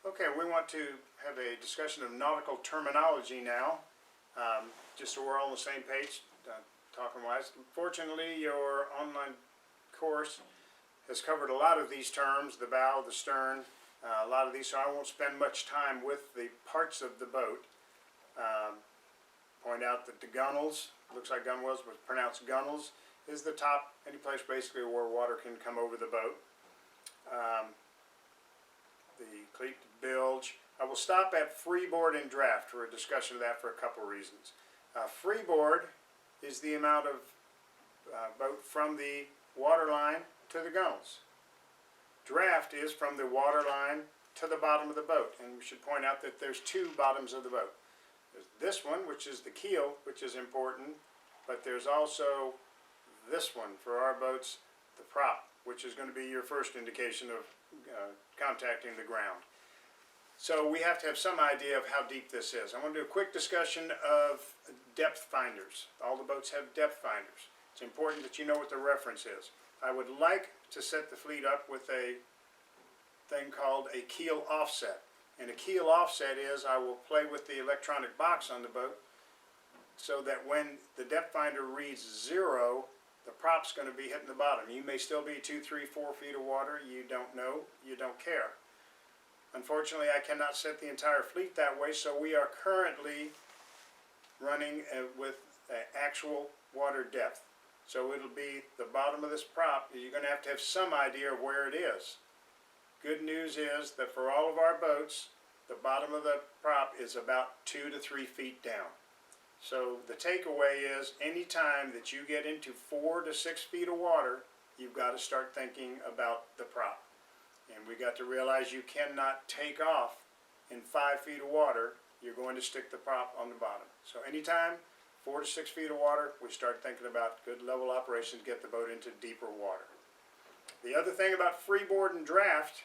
Okay, we want to have a discussion of nautical terminology now, just so we're all on the same page, talking wise. Fortunately, your online course has covered a lot of these terms, the bow, the stern, a lot of these, so I won't spend much time with the parts of the boat. Point out that the gunnels, looks like gunwales, but pronounced gunnels, is the top, any place basically where water can come over the boat. The cleat, bilge. I will stop at freeboard and draft for a discussion of that for a couple of reasons. Freeboard is the amount of boat from the water line to the gunnels. Draft is from the water line to the bottom of the boat, and we should point out that there's two bottoms of the boat. There's this one, which is the keel, which is important, but there's also this one for our boats, the prop, which is going to be your first indication of contacting the ground. So we have to have some idea of how deep this is. I want to do a quick discussion of depth finders. All the boats have depth finders. It's important that you know what the reference is. I would like to set the fleet up with a thing called a keel offset. And a keel offset is I will play with the electronic box on the boat so that when the depth finder reads 0, the prop's going to be hitting the bottom. You may still be 2, 3, 4 feet of water. You don't know. You don't care. Unfortunately, I cannot set the entire fleet that way, so we are currently running with actual water depth. So it'll be the bottom of this prop. You're going to have some idea of where it is. Good news is that for all of our boats, the bottom of the prop is about 2 to 3 feet down. So the takeaway is anytime that you get into 4 to 6 feet of water, you've got to start thinking about the prop. And we got to realize you cannot take off in 5 feet of water. You're going to stick the prop on the bottom. So anytime 4 to 6 feet of water, we start thinking about good level operation to get the boat into deeper water. The other thing about freeboard and draft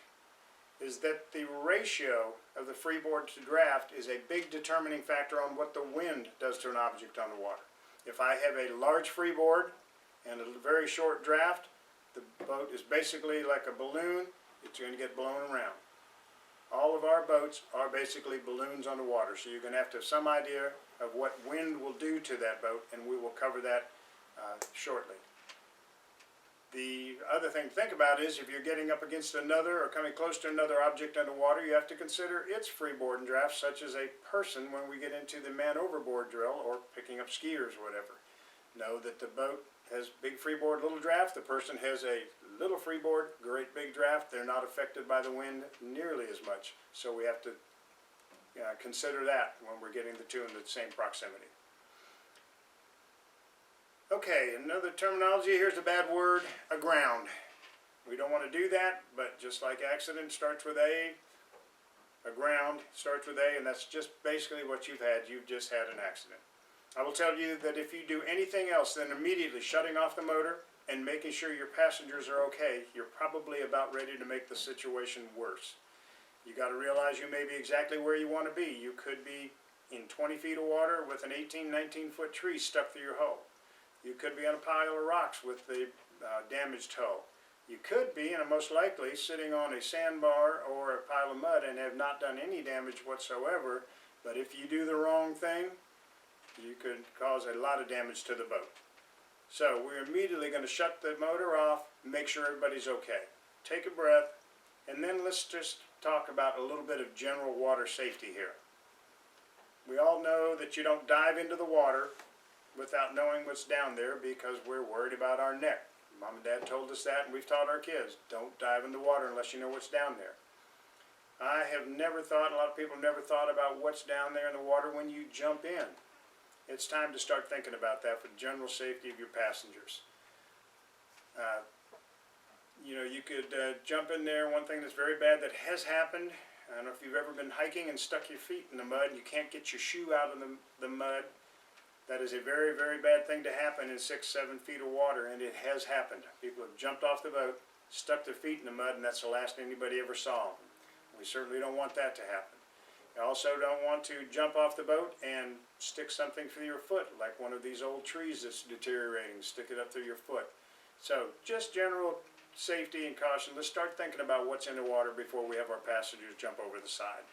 is that the ratio of the freeboard to draft is a big determining factor on what the wind does to an object on the water. If I have a large freeboard and a very short draft, the boat is basically like a balloon. It's going to get blown around. All of our boats are basically balloons on the water, so you're going to have some idea of what wind will do to that boat, and we will cover that shortly. The other thing to think about is if you're getting up against another or coming close to another object underwater, you have to consider its freeboard and draft, such as a person when we get into the man overboard drill or picking up skiers or whatever. Know that the boat has big freeboard, little draft. The person has a little freeboard, great big draft. They're not affected by the wind nearly as much. So we have to consider that when we're getting the two in the same proximity. Okay, another terminology, here's a bad word, aground. We don't want to do that, but just like accident starts with A, aground starts with A, and that's just basically what you've had. You've just had an accident. I will tell you that if you do anything else than immediately shutting off the motor and making sure your passengers are okay, you're probably about ready to make the situation worse. You got to realize you may be exactly where you want to be. You could be in 20 feet of water with an 18, 19-foot tree stuck through your hull. You could be on a pile of rocks with the damaged hull. You could be, and most likely, sitting on a sandbar or a pile of mud and have not done any damage whatsoever. But if you do the wrong thing, you could cause a lot of damage to the boat. So we're immediately going to shut the motor off, make sure everybody's okay. Take a breath, and then let's just talk about a little bit of general water safety here. We all know that you don't dive into the water without knowing what's down there because we're worried about our neck. Mom and Dad told us that, and we've taught our kids, don't dive in the water unless you know what's down there. I have never thought, a lot of people have never thought about what's down there in the water when you jump in. It's time to start thinking about that for the general safety of your passengers. You could jump in there. One thing that's very bad that has happened, I don't know if you've ever been hiking and stuck your feet in the mud and you can't get your shoe out of the mud. That is a very, very bad thing to happen in 6, 7 feet of water, and it has happened. People have jumped off the boat, stuck their feet in the mud, and that's the last anybody ever saw. We certainly don't want that to happen. You also don't want to jump off the boat and stick something through your foot, like one of these old trees that's deteriorating, stick it up through your foot. So just general safety and caution, let's start thinking about what's in the water before we have our passengers jump over the side.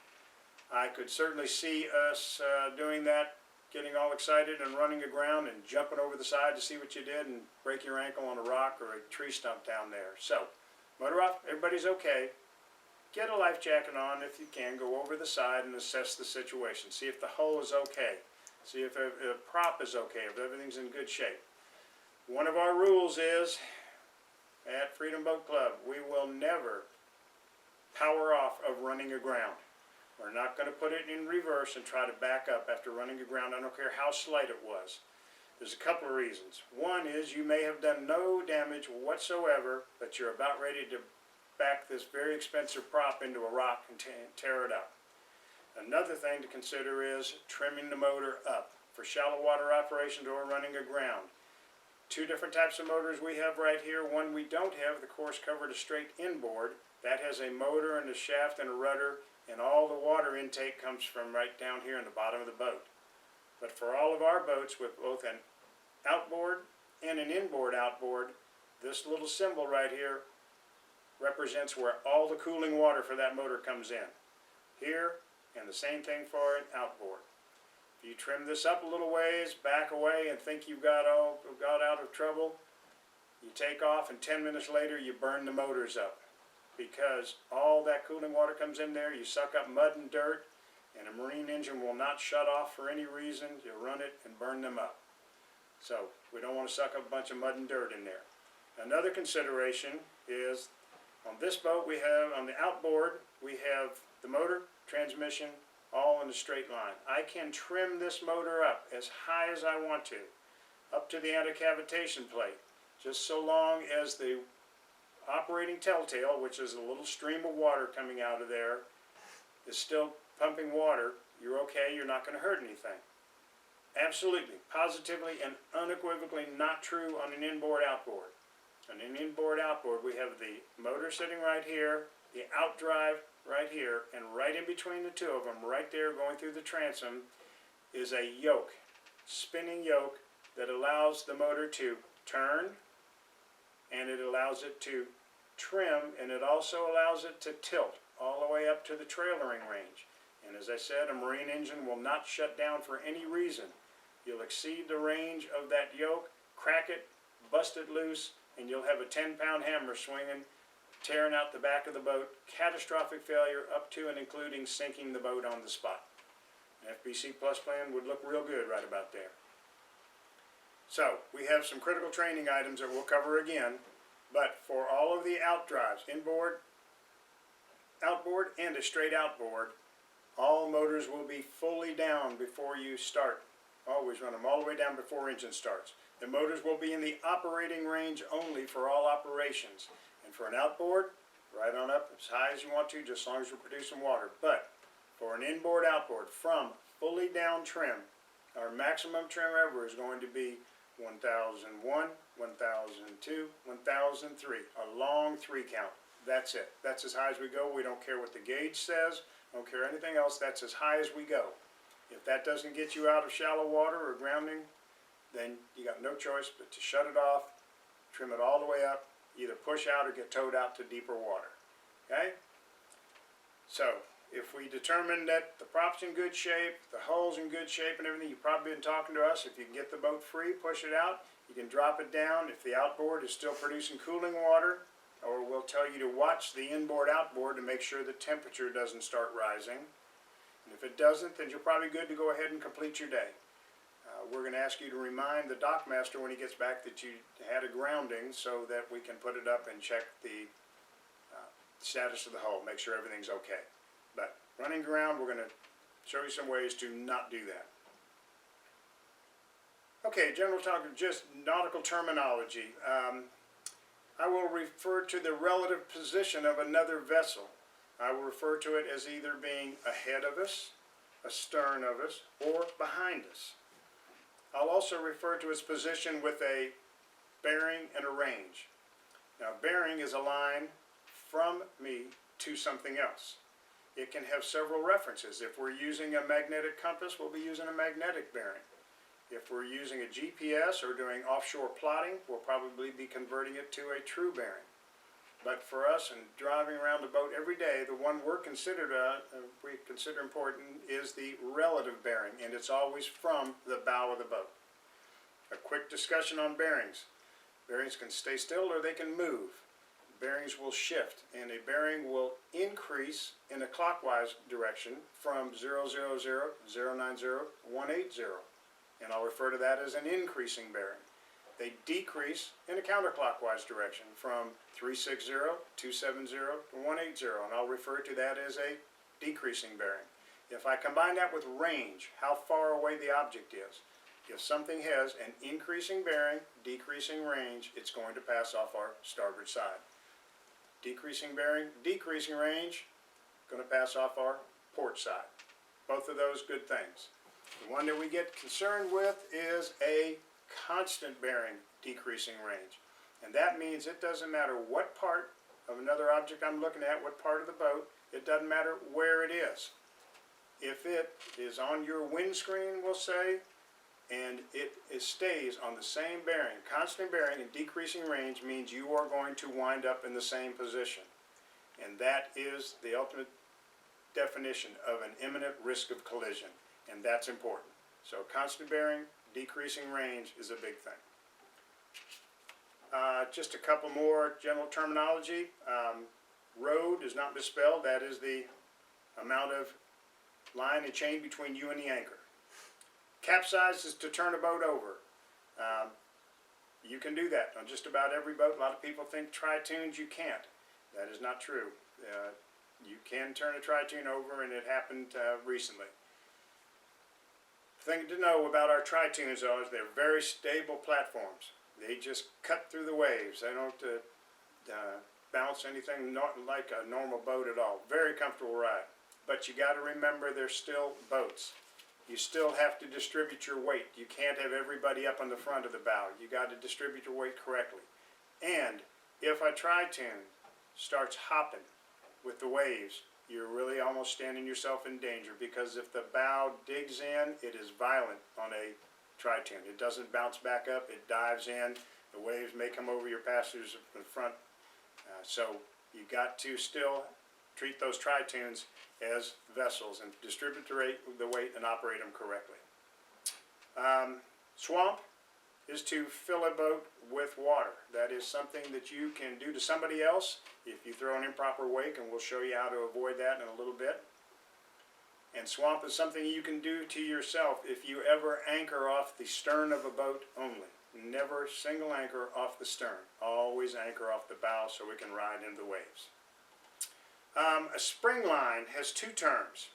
I could certainly see us doing that, getting all excited and running aground and jumping over the side to see what you did and break your ankle on a rock or a tree stump down there. So, motor off, everybody's okay. Get a life jacket on if you can, go over the side and assess the situation. See if the hull is okay. See if the prop is okay, if everything's in good shape. One of our rules is, at Freedom Boat Club, we will never power off of running aground. We're not going to put it in reverse and try to back up after running aground. I don't care how slight it was. There's a couple of reasons. One is you may have done no damage whatsoever, but you're about ready to back this very expensive prop into a rock and tear it up. Another thing to consider is trimming the motor up for shallow water operations or running aground. Two different types of motors we have right here. One we don't have, the course covered a straight inboard. That has a motor and a shaft and a rudder, and all the water intake comes from right down here in the bottom of the boat. But for all of our boats with both an outboard and an inboard outboard, this little symbol right here represents where all the cooling water for that motor comes in. Here, and the same thing for an outboard. If you trim this up a little ways, back away, and think you've got out of trouble, you take off and 10 minutes later you burn the motors up. Because all that cooling water comes in there, you suck up mud and dirt, and a marine engine will not shut off for any reason. You'll run it and burn them up. So we don't want to suck up a bunch of mud and dirt in there. Another consideration is on this boat we have, on the outboard, we have the motor, transmission, all in a straight line. I can trim this motor up as high as I want to, up to the anti-cavitation plate, just so long as the operating telltale, which is a little stream of water coming out of there, is still pumping water. You're okay, you're not going to hurt anything. Absolutely, positively and unequivocally not true on an inboard outboard. On an inboard outboard we have the motor sitting right here, the outdrive right here, and right in between the two of them, right there going through the transom, is a yoke, spinning yoke that allows the motor to turn, and it allows it to trim, and it also allows it to tilt all the way up to the trailering range. And as I said, a marine engine will not shut down for any reason. You'll exceed the range of that yoke, crack it, bust it loose, and you'll have a 10-pound hammer swinging, tearing out the back of the boat, catastrophic failure up to and including sinking the boat on the spot. An FBC Plus plan would look real good right about there. So, we have some critical training items that we'll cover again, but for all of the outdrives, inboard, outboard, and a straight outboard, all motors will be fully down before you start. Always run them all the way down before engine starts. The motors will be in the operating range only for all operations. And for an outboard, right on up as high as you want to, just as long as you're producing water. But for an inboard outboard, from fully down trim, our maximum trim ever is going to be 1001, 1002, 1003, a long 3 count. That's it. That's as high as we go. We don't care what the gauge says. Don't care anything else. That's as high as we go. If that doesn't get you out of shallow water or grounding, then you got no choice but to shut it off, trim it all the way up, either push out or get towed out to deeper water. Okay? So, if we determine that the prop's in good shape, the hull's in good shape and everything, you've probably been talking to us. If you can get the boat free, push it out. You can drop it down. If the outboard is still producing cooling water, or we'll tell you to watch the inboard outboard to make sure the temperature doesn't start rising. And if it doesn't, then you're probably good to go ahead and complete your day. We're going to ask you to remind the dockmaster when he gets back that you had a grounding so that we can put it up and check the status of the hull, make sure everything's okay. But running aground, we're going to show you some ways to not do that. Okay, general talk, just nautical terminology. I will refer to the relative position of another vessel. I will refer to it as either being ahead of us, astern of us, or behind us. I'll also refer to its position with a bearing and a range. Now, bearing is a line from me to something else. It can have several references. If we're using a magnetic compass, we'll be using a magnetic bearing. If we're using a GPS or doing offshore plotting, we'll probably be converting it to a true bearing. But for us and driving around the boat every day, the one we consider important is the relative bearing, and it's always from the bow of the boat. A quick discussion on bearings. Bearings can stay still or they can move. Bearings will shift, and a bearing will increase in a clockwise direction from 000, 090, 180, and I'll refer to that as an increasing bearing. They decrease in a counterclockwise direction from 360, 270, 180, and I'll refer to that as a decreasing bearing. If I combine that with range, how far away the object is, if something has an increasing bearing, decreasing range, it's going to pass off our starboard side. Decreasing bearing, decreasing range, going to pass off our port side. Both of those good things. The one that we get concerned with is a constant bearing, decreasing range. And that means it doesn't matter what part of another object I'm looking at, what part of the boat, it doesn't matter where it is. If it is on your windscreen, we'll say, and it stays on the same bearing, constant bearing and decreasing range means you are going to wind up in the same position. And that is the ultimate definition of an imminent risk of collision, and that's important. So constant bearing, decreasing range is a big thing. Just a couple more general terminology. Rode is not misspelled. That is the amount of line and chain between you and the anchor. Capsize is to turn a boat over. You can do that on just about every boat. A lot of people think tri-tunes you can't. That is not true. You can turn a tri-tune over, and it happened recently. The thing to know about our tri-tunes though is they're very stable platforms. They just cut through the waves. They don't bounce anything not like a normal boat at all. Very comfortable ride. But you got to remember they're still boats. You still have to distribute your weight. You can't have everybody up on the front of the bow. You got to distribute your weight correctly. And if a tri-tune starts hopping with the waves, you're really almost standing yourself in danger, because if the bow digs in, it is violent on a tri-tune. It doesn't bounce back up, it dives in. The waves may come over your passengers in front. So you got to still treat those tri-tunes as vessels and distribute the weight and operate them correctly. Swamp is to fill a boat with water. That is something that you can do to somebody else if you throw an improper wake, and we'll show you how to avoid that in a little bit. And swamp is something you can do to yourself if you ever anchor off the stern of a boat only. Never single anchor off the stern. Always anchor off the bow so we can ride into the waves. A spring line has two terms.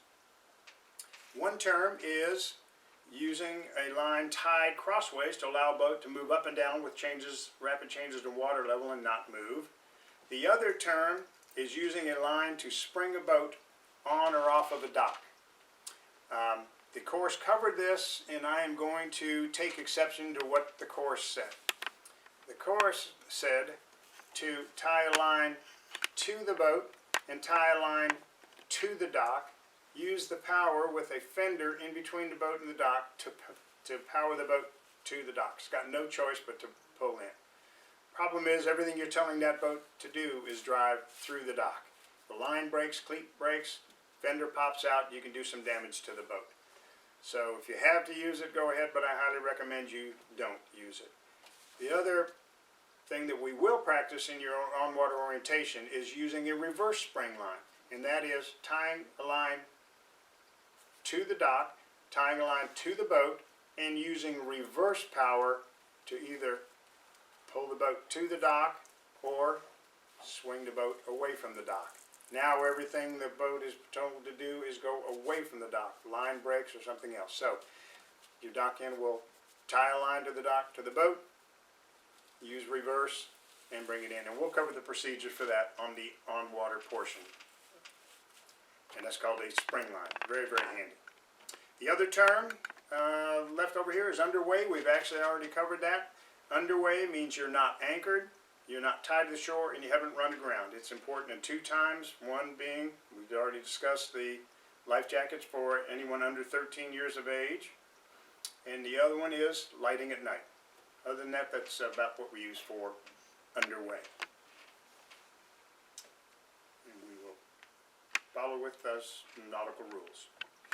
One term is using a line tied crossways to allow a boat to move up and down with rapid changes in water level and not move. The other term is using a line to spring a boat on or off of a dock. The course covered this, and I am going to take exception to what the course said. The course said to tie a line to the boat and tie a line to the dock. Use the power with a fender in between the boat and the dock to power the boat to the dock. It's got no choice but to pull in. Problem is, everything you're telling that boat to do is drive through the dock. The line breaks, cleat breaks, fender pops out, you can do some damage to the boat. So if you have to use it, go ahead, but I highly recommend you don't use it. The other thing that we will practice in your on-water orientation is using a reverse spring line, and that is tying a line to the dock, tying a line to the boat, and using reverse power to either pull the boat to the dock or swing the boat away from the dock. Now everything the boat is told to do is go away from the dock, line breaks or something else. So your dock end will tie a line to the dock to the boat, use reverse, and bring it in. And we'll cover the procedure for that on the on-water portion. And that's called a spring line. Very, very handy. The other term left over here is underway. We've actually already covered that. Underway means you're not anchored, you're not tied to the shore, and you haven't run aground. It's important in two times. One being, we've already discussed the life jackets for anyone under 13 years of age. And the other one is lighting at night. Other than that, that's about what we use for underway. follow with us nautical rules.